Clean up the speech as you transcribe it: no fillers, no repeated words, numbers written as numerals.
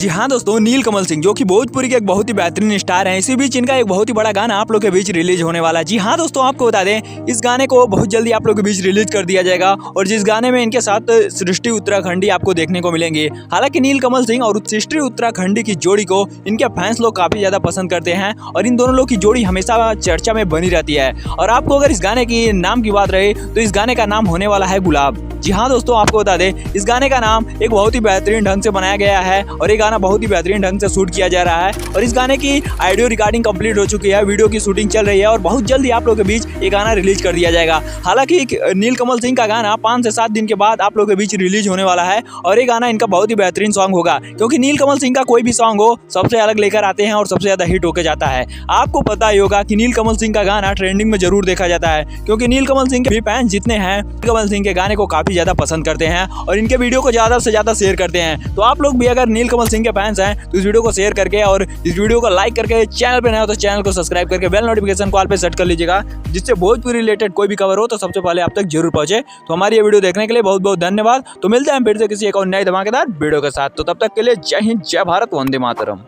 जी हाँ दोस्तों, नीलकमल सिंह जो कि भोजपुरी के एक बहुत ही बेहतरीन स्टार हैं। इसी बीच इनका एक बहुत ही बड़ा गाना आप लोग के बीच रिलीज होने वाला है। जी हाँ दोस्तों, आपको बता दें इस गाने को बहुत जल्दी आप लोग के बीच रिलीज कर दिया जाएगा और जिस गाने में इनके साथ सृष्टि उत्तराखंडी आपको देखने को मिलेंगे। हालांकि नीलकमल सिंह और सृष्टि उत्तराखंडी की जोड़ी को इनके फैंस लोग काफी ज्यादा पसंद करते हैं और इन दोनों लोग की जोड़ी हमेशा चर्चा में बनी रहती है। और आपको अगर इस गाने की नाम की बात रहे तो इस गाने का नाम होने वाला है गुलाब। जी हाँ दोस्तों, आपको बता दें इस गाने का नाम एक बहुत ही बेहतरीन ढंग से बनाया गया है और ये गाना बहुत ही बेहतरीन ढंग से शूट किया जा रहा है और इस गाने की ऑडियो रिकॉर्डिंग कंप्लीट हो चुकी है, वीडियो की शूटिंग चल रही है और बहुत जल्दी आप लोगों के बीच ये गाना रिलीज कर दिया जाएगा। हालांकि नीलकमल सिंह का गाना 5 से 7 दिन के बाद आप लोगों के बीच रिलीज होने वाला है और ये गाना इनका बहुत ही बेहतरीन सॉन्ग होगा, क्योंकि नीलकमल सिंह का कोई भी सॉन्ग हो सबसे अलग लेकर आते हैं और सबसे ज्यादा हिट होकर जाता है। आपको पता ही होगा कि नीलकमल सिंह का गाना ट्रेंडिंग में जरूर देखा जाता है, क्योंकि नीलकमल सिंह के भी फैंस जितने हैं नीलकमल सिंह के गाने को काफी ज्यादा पसंद करते हैं और इनके वीडियो को ज्यादा से ज्यादा शेयर करते हैं। तो आप लोग भी अगर नीलकमल सिंह के फैंस हैं तो इस वीडियो को शेयर करके और इस वीडियो को लाइक करके, चैनल पे नए हो तो चैनल को सब्सक्राइब करके बेल नोटिफिकेशन कॉल पे सेट कर लीजिएगा, जिससे भोजपुरी रिलेटेड कोई भी खबर हो तो सबसे पहले आप तक जरूर पहुंचे। तो हमारी ये वीडियो देखने के लिए बहुत बहुत धन्यवाद। तो मिलते हैं फिर से किसी एक और नई धमाकेदार वीडियो के साथ। तो तब तक के लिए जय हिंद, जय भारत, वंदे मातरम।